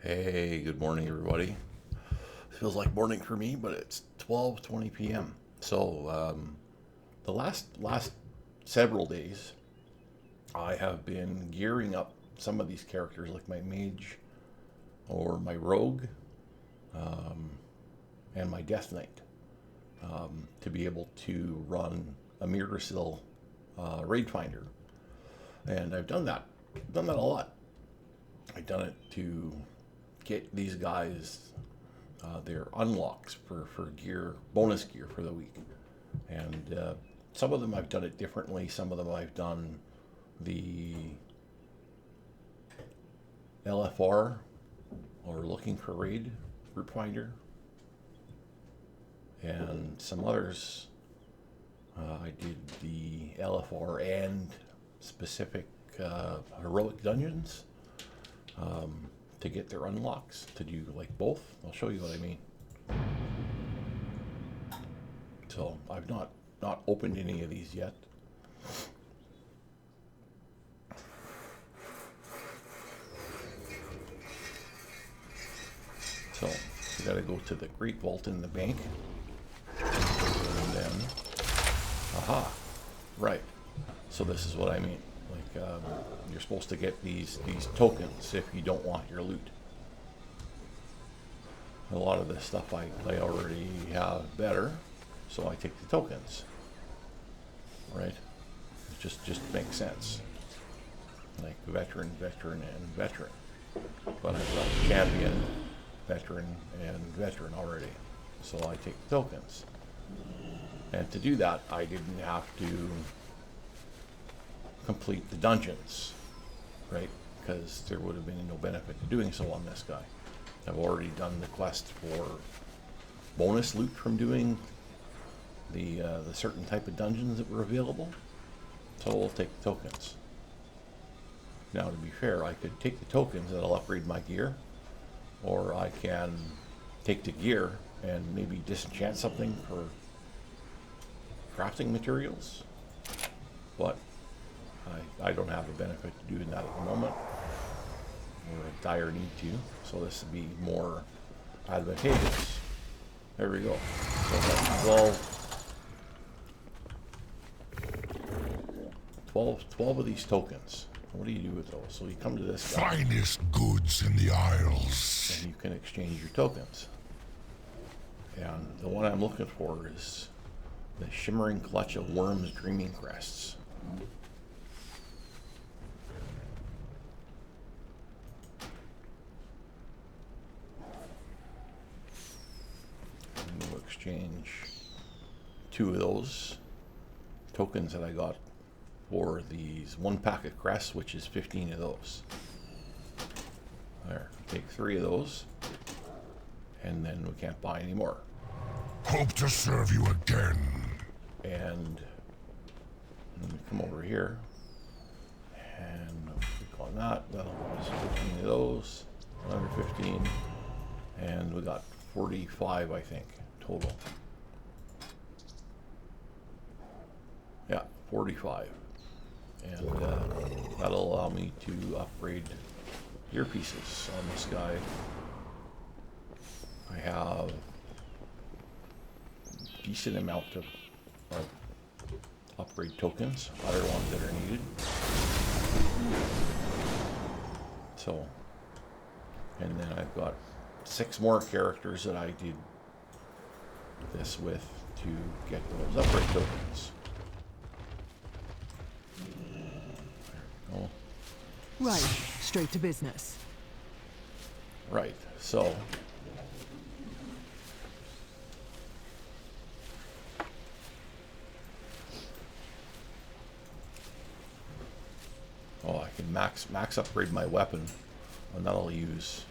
Hey, good morning, everybody. It feels like morning for me, but it's 12:20 p.m. The last several days, I have been gearing up some of these characters, like my mage or my rogue, um, and my death knight, to be able to run a Mirrorsill raid finder, and I've done that a lot. I've done it to get these guys their unlocks for gear, bonus gear for the week. And some of them I've done it differently. Some of them I've done the LFR or looking for raid group finder. And some others I did the LFR and specific heroic dungeons. To get their unlocks, to do like both. I'll show you what I mean. So I've not opened any of these yet. So you got to go to the Great Vault in the bank, and then, aha, right. So this is what I mean. Like you're supposed to get these tokens if you don't want your loot. A lot of this stuff I already have better, so I take the tokens. Right? It just makes sense. Like veteran, and veteran. But I've got champion, veteran, and veteran already. So I take the tokens. And to do that, I didn't have to complete the dungeons, right? Because there would have been no benefit to doing so on this guy. I've already done the quest for bonus loot from doing the certain type of dungeons that were available, so we'll take the tokens. Now, to be fair, I could take the tokens that'll upgrade my gear, or I can take the gear and maybe disenchant something for crafting materials, but I don't have a benefit to doing that at the moment, or a dire need to, so this would be more advantageous. There we go. So that's 12 of these tokens. What do you do with those? So you come to this guy. Finest goods in the Isles. And you can exchange your tokens. And the one I'm looking for is the Shimmering Clutch of Worms Dreaming Crests. And we'll exchange 2 of those tokens that I got for these 1 pack of crests, which is 15 of those. There, take 3 of those, and then we can't buy any more. Hope to serve you again. And we come over here, and click on that. That'll give us 15 of those, another 15, and we got 45, I think, total. Yeah, 45. And that'll allow me to upgrade earpieces on this guy. I have a decent amount of upgrade tokens, other ones that are needed. So, and then I've got 6 more characters that I did this with to get those upgrade tokens. Oh. Right, straight to business. Right, so I can max upgrade my weapon, and that'll use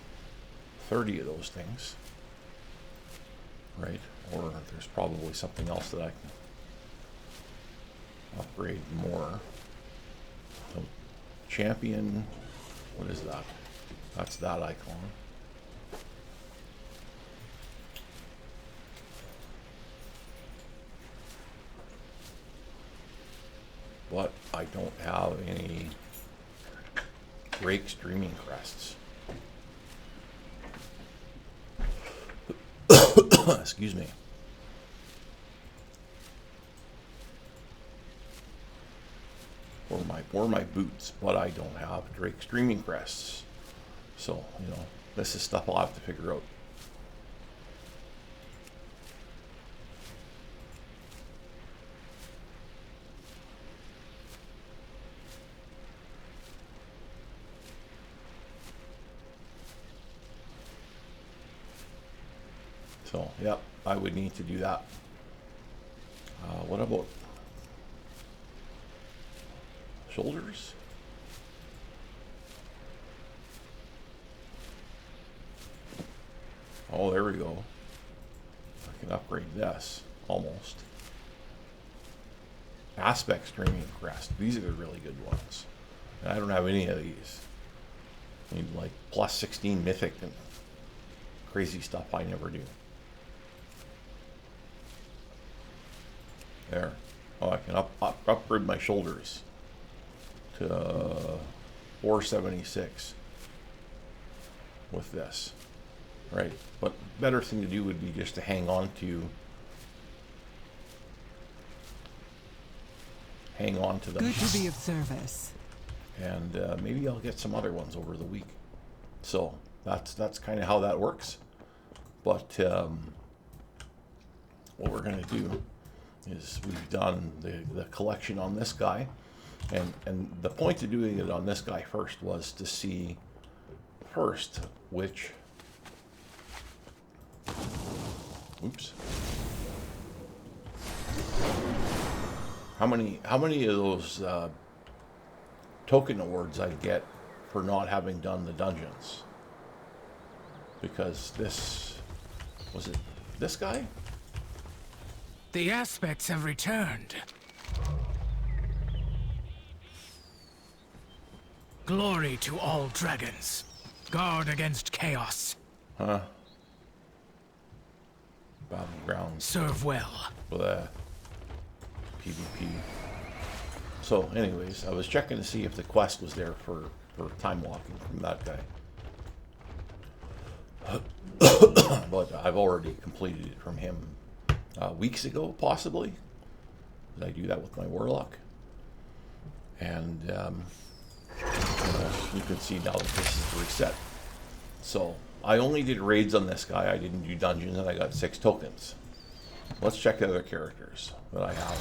30 of those things, right? Or there's probably something else that I can upgrade more. So champion, what is that? That's that icon. But I don't have any Drake's Dreaming Crests. Excuse me. Or my boots, but I don't have Drake streaming crests. So, you know, this is stuff I'll have to figure out. So, yep, I would need to do that. What about shoulders? Oh, there we go. I can upgrade this, almost. Aspect streaming crest. These are the really good ones. And I don't have any of these. I need like plus 16 mythic and crazy stuff I never do. There. Oh, I can upgrade my shoulders to 476 with this. Right. But better thing to do would be just to hang on to them. Good to be of service. And maybe I'll get some other ones over the week. So that's kind of how that works. But what we're going to do is we've done the collection on this guy. And the point of doing it on this guy first was to see first which... Oops. How many of those token awards I get for not having done the dungeons? Because was it this guy? The aspects have returned. Glory to all dragons. Guard against chaos. Huh? Battlegrounds. Serve well. With a PvP. So, anyways, I was checking to see if the quest was there for Timewalking from that guy. But I've already completed it from him weeks ago, possibly. I do that with my Warlock. And you can see now that this is the reset. So, I only did raids on this guy. I didn't do dungeons, and I got 6 tokens. Let's check the other characters that I have.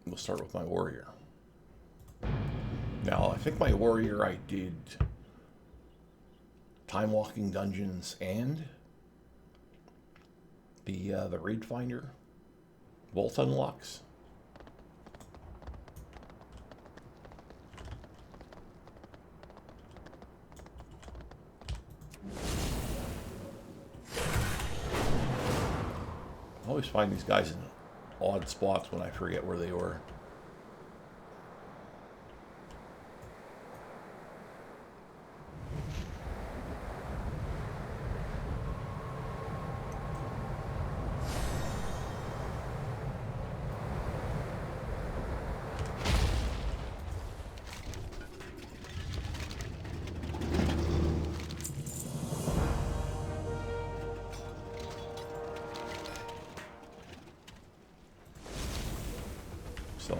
We'll start with my warrior. Now, I think my warrior I did Timewalking dungeons and the raid finder vault unlocks. I always find these guys in odd spots when I forget where they were. So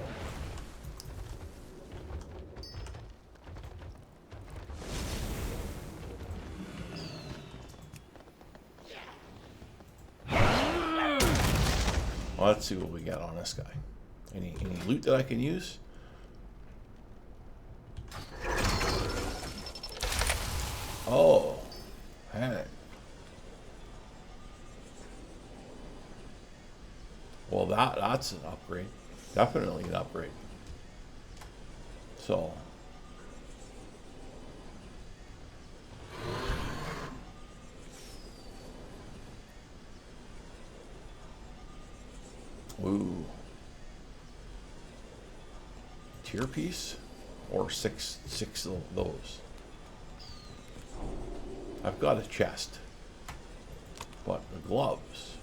well, let's see what we got on this guy. Any loot that I can use? Oh, man. Well, that's an upgrade. Definitely an upgrade. So, ooh, tier piece or six of those. I've got a chest, but the gloves.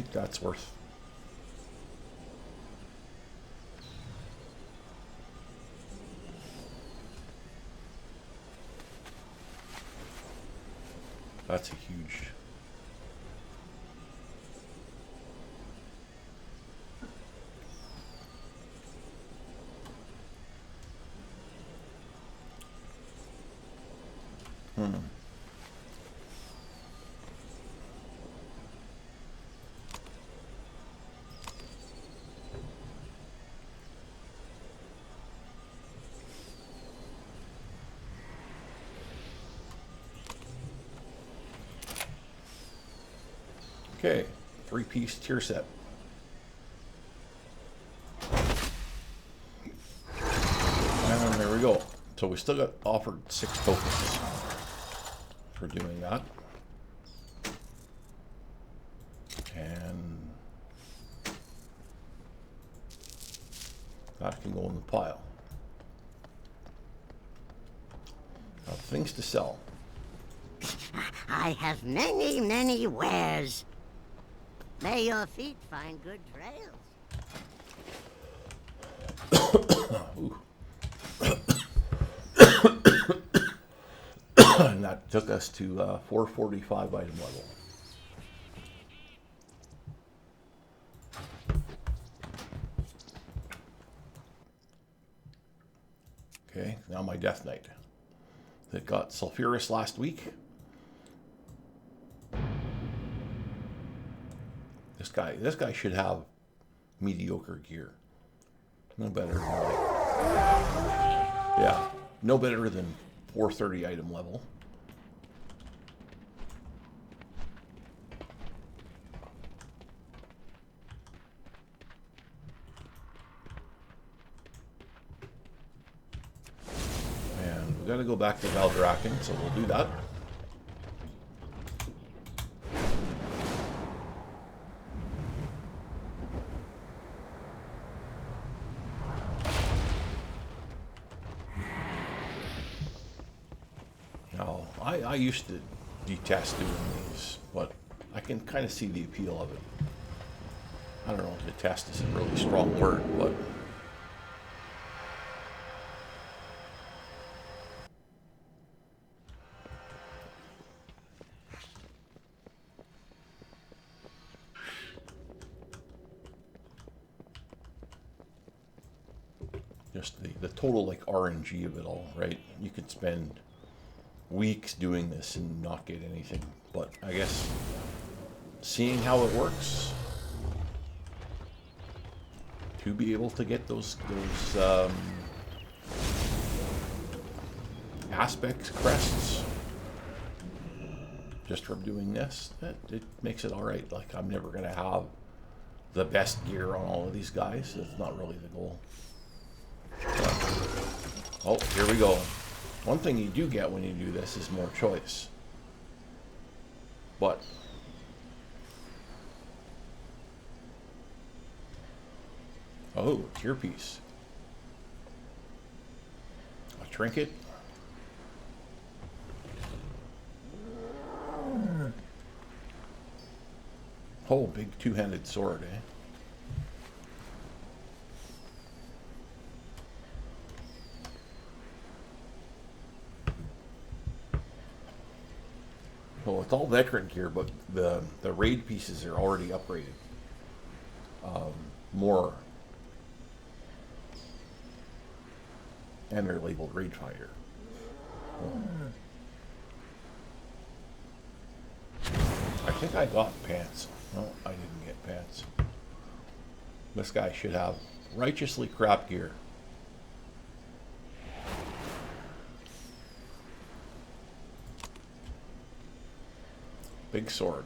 think that's worth. That's a huge. Okay, 3-piece tier set. And there we go. So we still got offered 6 tokens for doing that. And that can go in the pile. Now, things to sell. I have many, many wares. May your feet find good trails. Ooh. And that took us to 445 item level. Okay, now my Death Knight. That got Sulfurous last week. This guy should have mediocre gear. No better than yeah, no better than 430 item level. And we got to go back to Valdrakken, so we'll do that. I used to detest doing these, but I can kind of see the appeal of it. I don't know, detest is a really strong word, but just the total like RNG of it all, right? You could spend weeks doing this and not get anything, but I guess seeing how it works to be able to get those aspects crests just from doing this, it makes it all right. Like, I'm never gonna have the best gear on all of these guys. That's not really the goal. Oh, here we go. One thing you do get when you do this is more choice. But oh, tier piece. A trinket. Oh, big two-handed sword, eh? Well, it's all veteran gear, but the raid pieces are already upgraded. More. And they're labeled Raid Fighter. I think I got pants. No, I didn't get pants. This guy should have righteously crap gear. Big sword.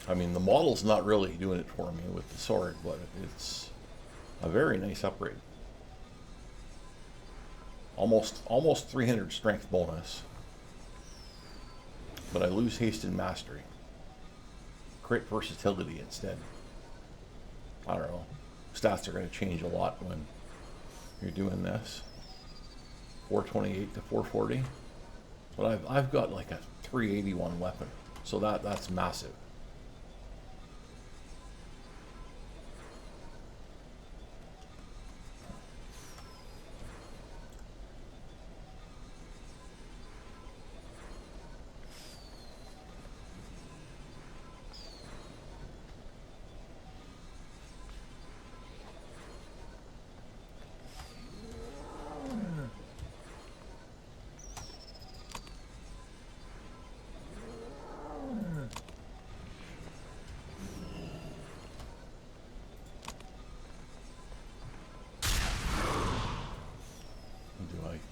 I mean, the model's not really doing it for me with the sword, but it's a very nice upgrade. Almost 300 strength bonus, but I lose haste and mastery. Crit versatility instead. I don't know. Stats are going to change a lot when you're doing this. 428 to 440, but I've got like a 381 weapon, so that's massive.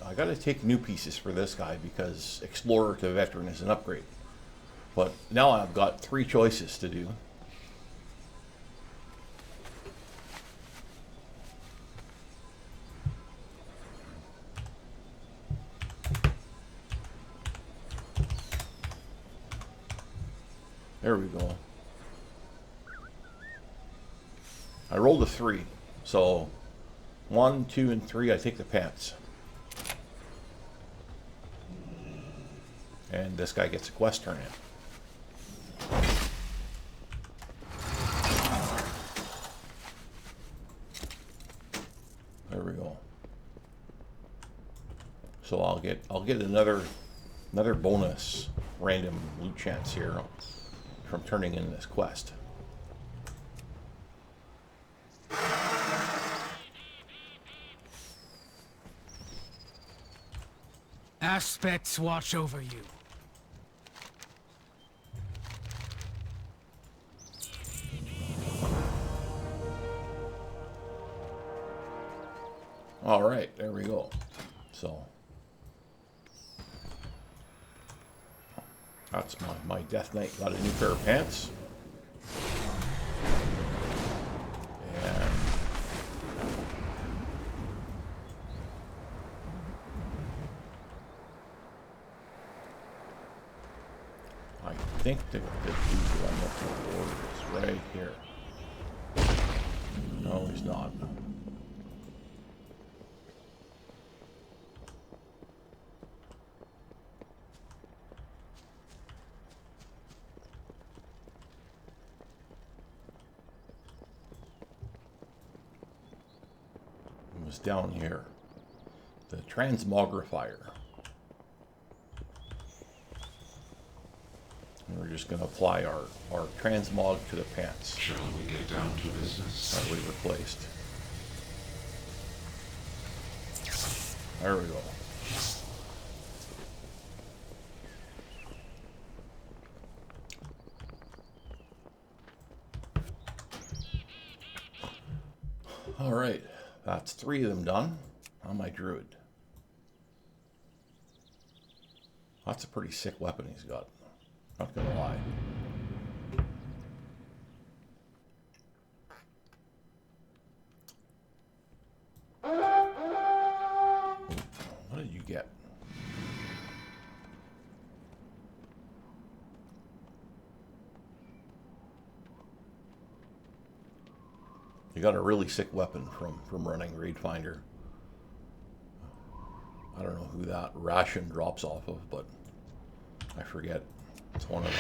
I got to take new pieces for this guy because Explorer to Veteran is an upgrade. But now I've got 3 choices to do. There we go. I rolled a 3. So 1, 2, and 3, I take the pants. And this guy gets a quest turn in. There we go. So I'll get another bonus random loot chance here from turning in this quest. Aspects watch over you. All right, there we go. So that's my Death Knight. Got a new pair of pants. And I think the dude that I'm looking for is right here. No, he's not. Was down here, the transmogrifier. And we're just going to apply our transmog to the pants. Shall we get down to business? That we replaced. There we go. All right. That's 3 of them done on my druid. That's a pretty sick weapon he's got. Not gonna lie. What did you get? You got a really sick weapon from running Raid Finder. I don't know who that ration drops off of, but I forget. It's one of them.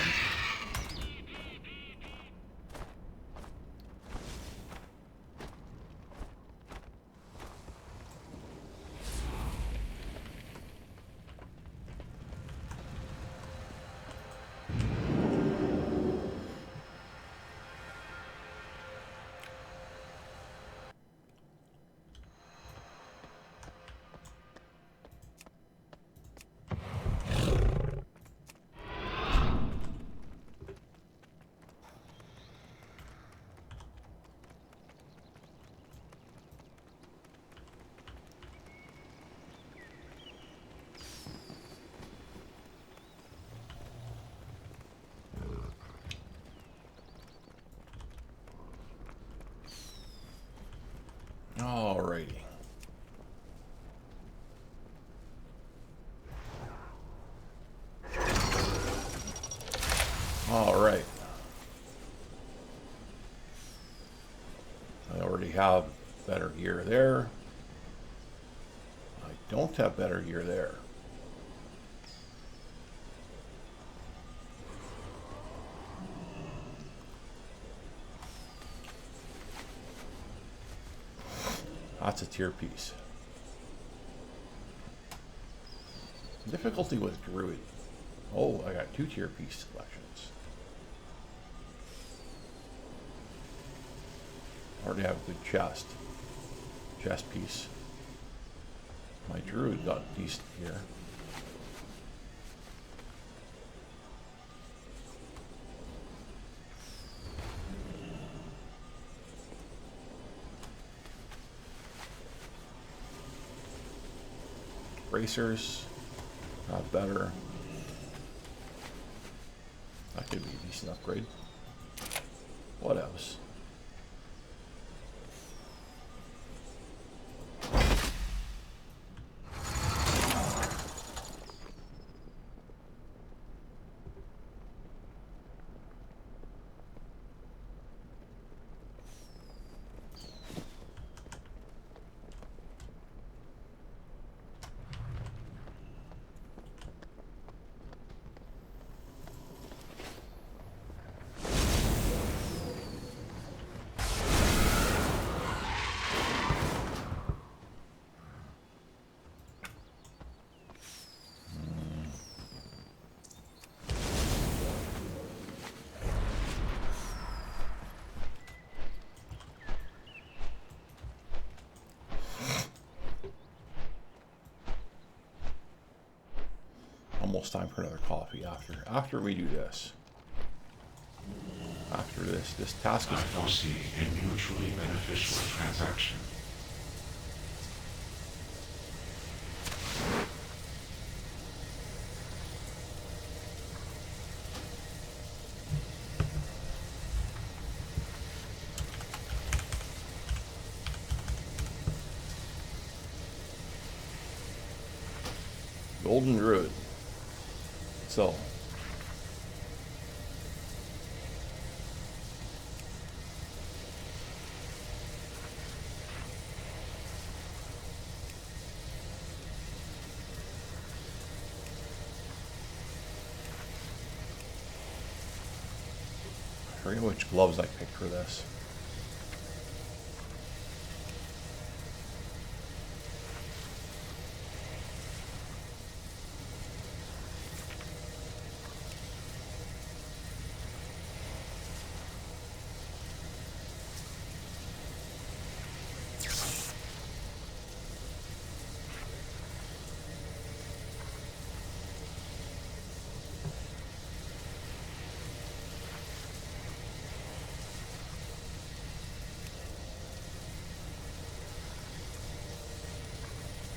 Alrighty. Alright. I already have better gear there. I don't have better gear there. That's a tier piece. Difficulty with Druid. Oh, I got 2 tier piece selections. Already have a good chest. Chest piece. My Druid got decent here. Bracers, not better. That could be a decent upgrade. What else? Almost time for another coffee after we do this. After this task I is done. foresee a mutually beneficial transaction. Golden Druid. So. I forget which gloves I picked for this.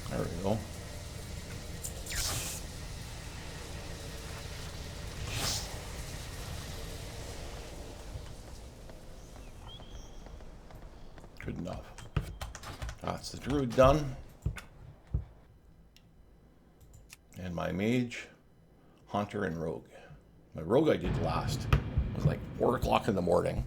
There we go. Good enough. That's the Druid done. And my Mage, Hunter, and Rogue. My Rogue I did last. It was like 4 o'clock in the morning.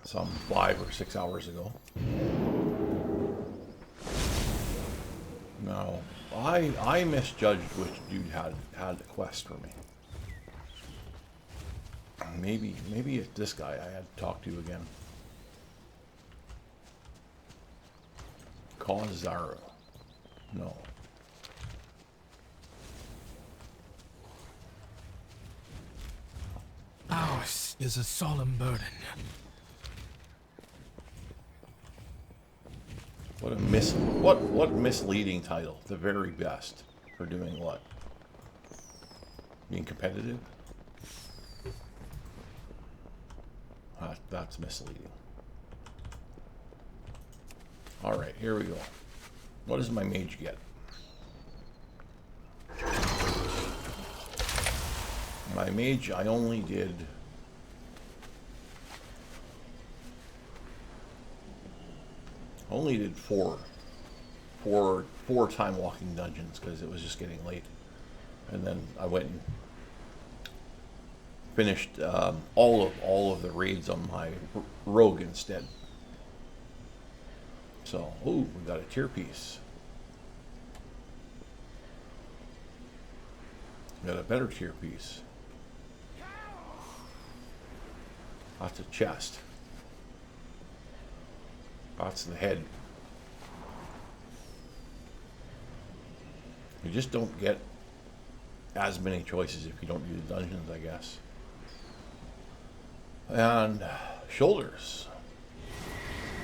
Some 5 or 6 hours ago. No, I misjudged which dude had the quest for me. Maybe it's this guy I had to talk to again. Cause Zara. No. Ours is a solemn burden. What misleading title? The very best for doing what? Being competitive? That's misleading. All right, here we go. What does my mage get? My mage, I only did four time walking dungeons because it was just getting late, and then I went and finished all of the raids on my rogue instead. So, ooh, we got a tier piece. We got a better tier piece. That's a chest. That's the head. You just don't get as many choices if you don't do the dungeons, I guess. And shoulders.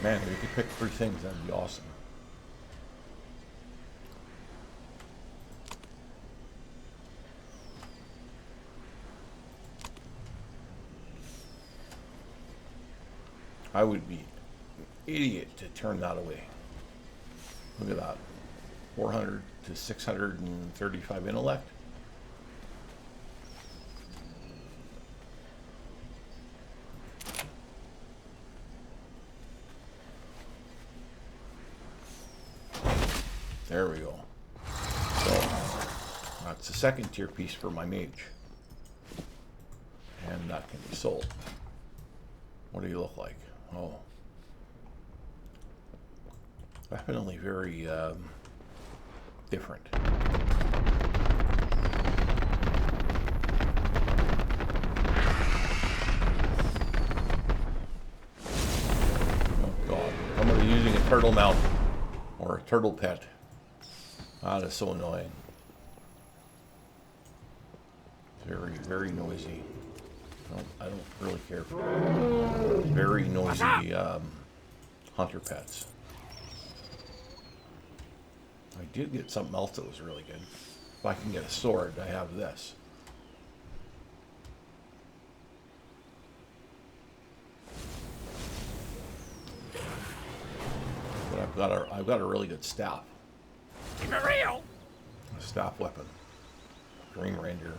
Man, if you could pick 3 things, that'd be awesome. I would be an idiot to turn that away. Look at that. 400 to 635 intellect. There we go. So that's the second tier piece for my mage. And that can be sold. What do you look like? Oh. Definitely very different. Oh God. Somebody using a turtle mount or a turtle pet. That is so annoying. Very, very noisy. I don't really care for very noisy hunter pets. I did get something else that was really good. If I can get a sword, I have this. But I've got a really good staff. Keep it real. A staff weapon. Green Ranger.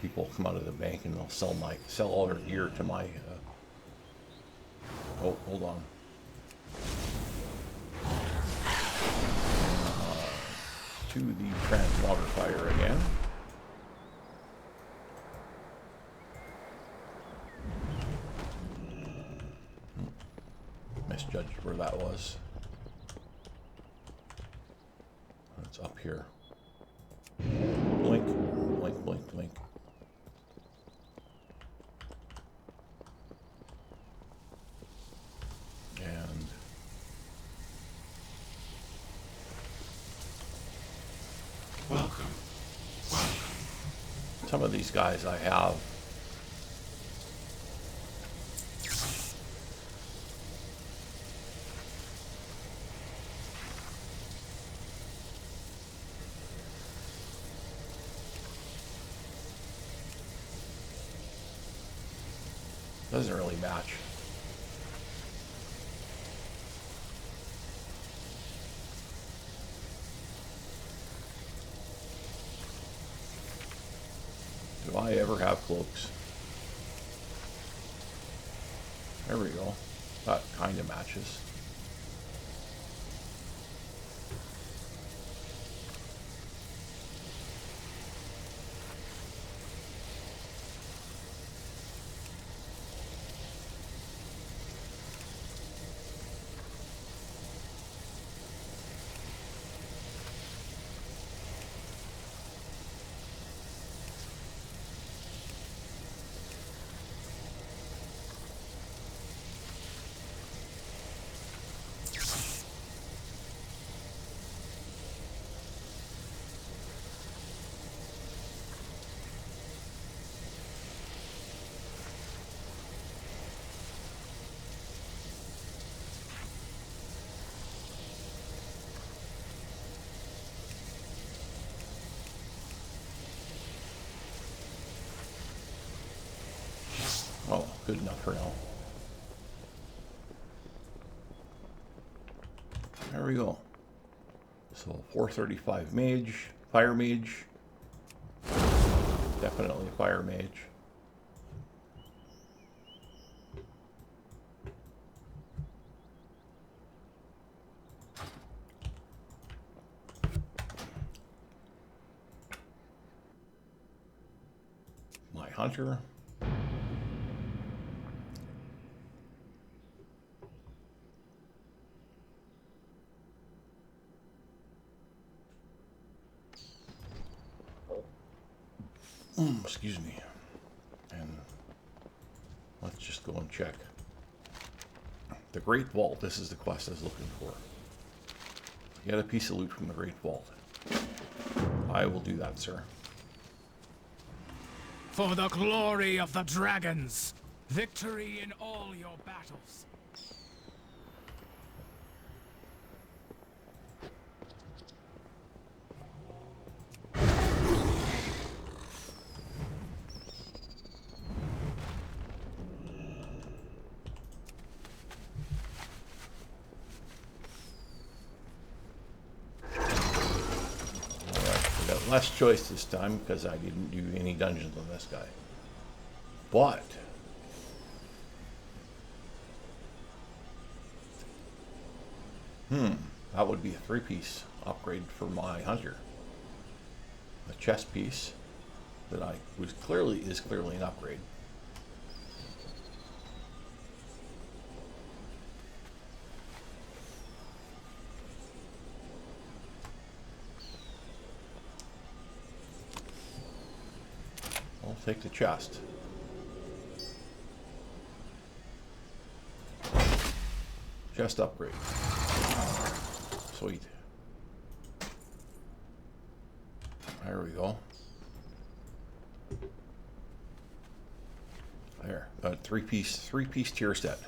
People come out of the bank and they'll sell all their gear to my oh, hold on. To the transmogrifier again. Misjudged where that was. It's up here. Blink, blink, blink, blink. And Welcome. Welcome. some of these guys I have doesn't really match. Do I ever have cloaks? There we go. That kind of matches. Oh, good enough for now. we go. So 435 mage, fire mage. Definitely a fire mage. My hunter. Excuse me. And let's just go and check. The Great Vault. This is the quest I was looking for. Get a piece of loot from the Great Vault. I will do that, sir. For the glory of the dragons, victory in all your battles. Less choice this time because I didn't do any dungeons on this guy. But that would be a 3-piece upgrade for my hunter. A chest piece that is clearly an upgrade. I'll take the chest. Chest upgrade. Sweet. There we go. There. A three-piece tier set.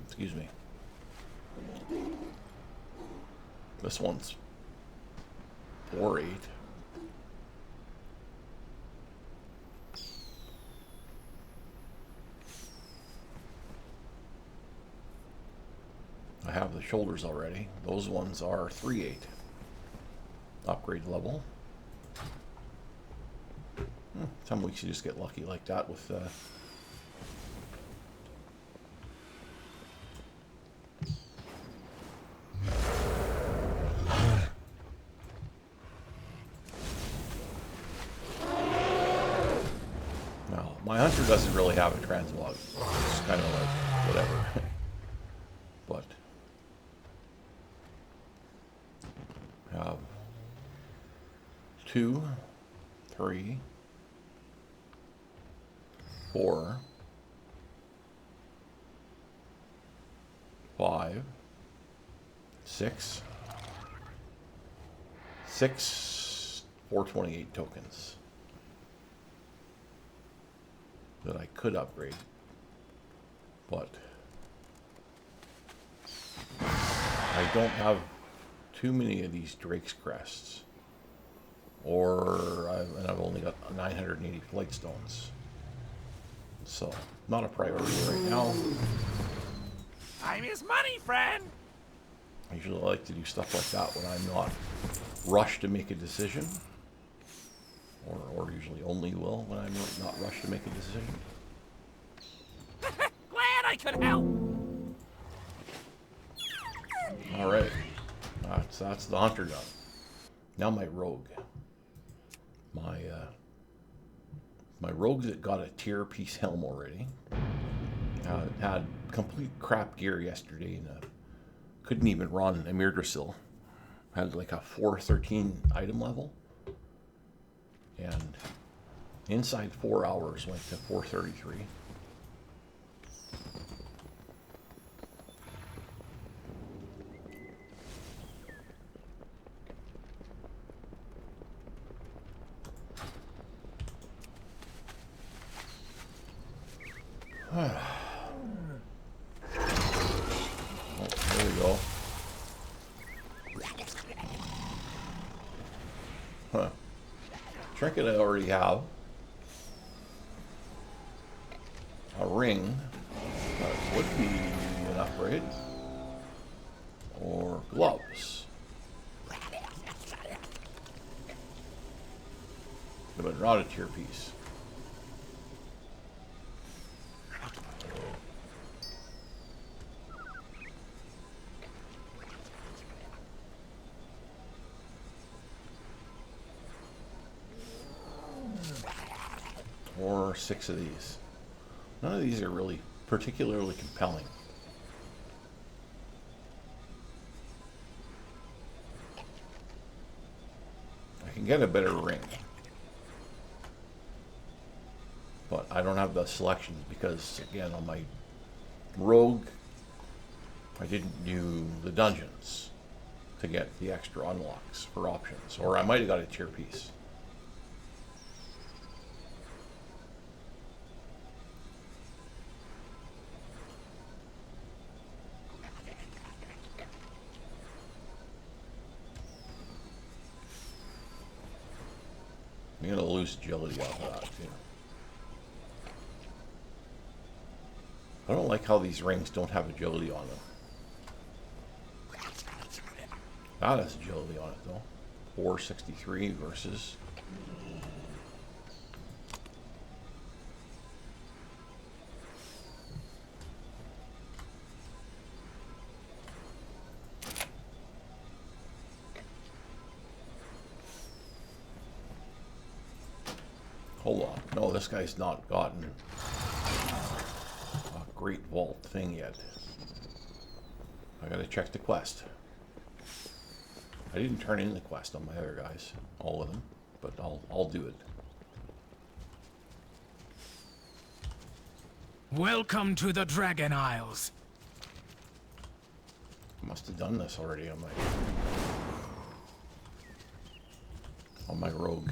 Excuse me. This one's 4-8. I have the shoulders already. Those ones are 3-8. Upgrade level. Some weeks you just get lucky like that with my hunter doesn't really have a translog. It's kind of like whatever. But I have 2, 3, 4, 5, 6, 428 tokens that I could upgrade, but I don't have too many of these Drake's Crests, and I've only got 980 Flight Stones, so not a priority right now. Time is money, friend. I usually like to do stuff like that when I'm not rushed to make a decision. Or usually only will when I'm not rushed to make a decision. Glad I could help. All right, that's the hunter done. Now my rogue. My rogue's that got a tier piece helm already. Had complete crap gear yesterday and couldn't even run a Mirdrasil. Had like a 413 item level. And inside 4 hours went to 433. Oh, there we go. Huh. Trinket I already have. A ring. would be an upgrade. Or gloves. But not a tier piece. Or 6 of these. None of these are really particularly compelling. I can get a better ring. But I don't have the selections because, again, on my rogue, I didn't do the dungeons to get the extra unlocks for options. Or I might have got a tier piece. I'm going to lose agility off of that, too. I don't like how these rings don't have agility on them. That has agility on it, though. 463 versus... Hold on. No, this guy's not gotten a Great Vault thing yet. I gotta check the quest. I didn't turn in the quest on my other guys, all of them, but I'll do it. Welcome to the Dragon Isles. I must have done this already on my rogue.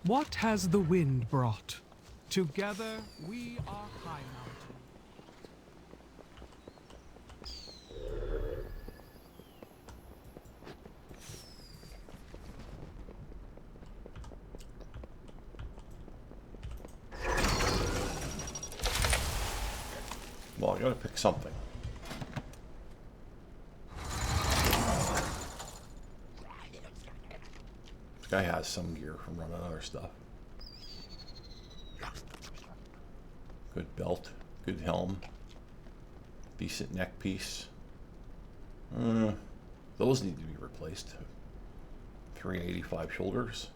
What has the wind brought? Together we are high mountain. Well, I gotta pick something. This guy has some gear from running other stuff. Good belt, good helm, decent neck piece. Those need to be replaced. 385 shoulders.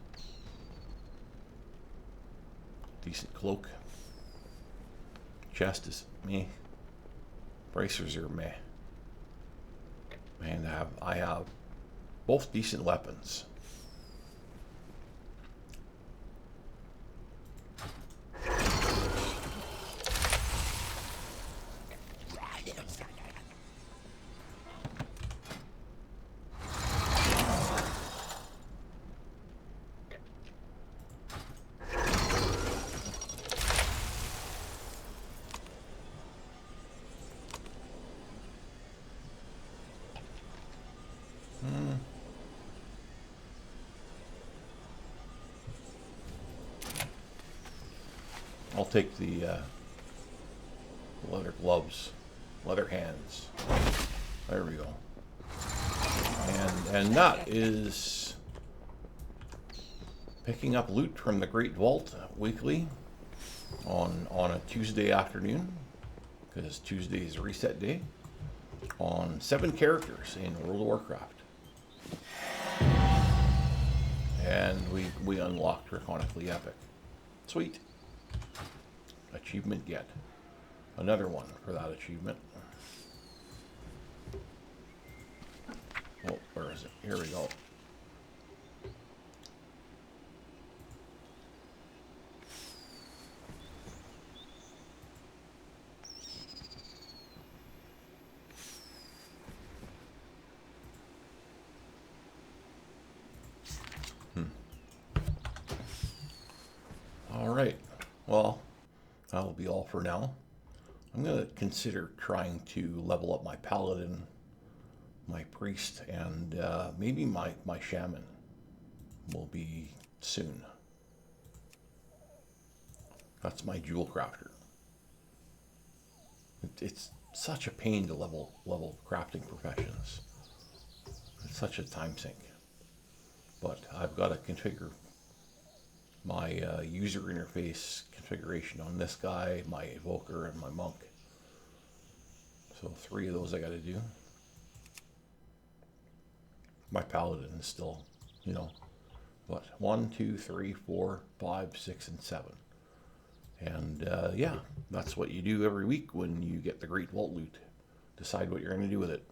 Decent cloak. Chest is meh. Bracers are meh. And I have both decent weapons. I'll take the leather gloves, leather hands. There we go. And that is picking up loot from the Great Vault weekly on a Tuesday afternoon, because Tuesday is reset day, on 7 characters in World of Warcraft. And we unlocked Draconically Epic. Sweet. Achievement get. Another one for that achievement. Oh, where is it? Here we go. All right. Well, that'll be all for now. I'm going to consider trying to level up my Paladin, my Priest, and maybe my Shaman will be soon. That's my jewel crafter. It's such a pain to level crafting professions. It's such a time sink. But I've got to configure my user interface configuration on this guy, my evoker, and my monk. So 3 of those I got to do. My paladin is still, you know, what, 1, 2, 3, 4, 5, 6, and 7. And yeah, that's what you do every week when you get the Great Vault loot. Decide what you're going to do with it.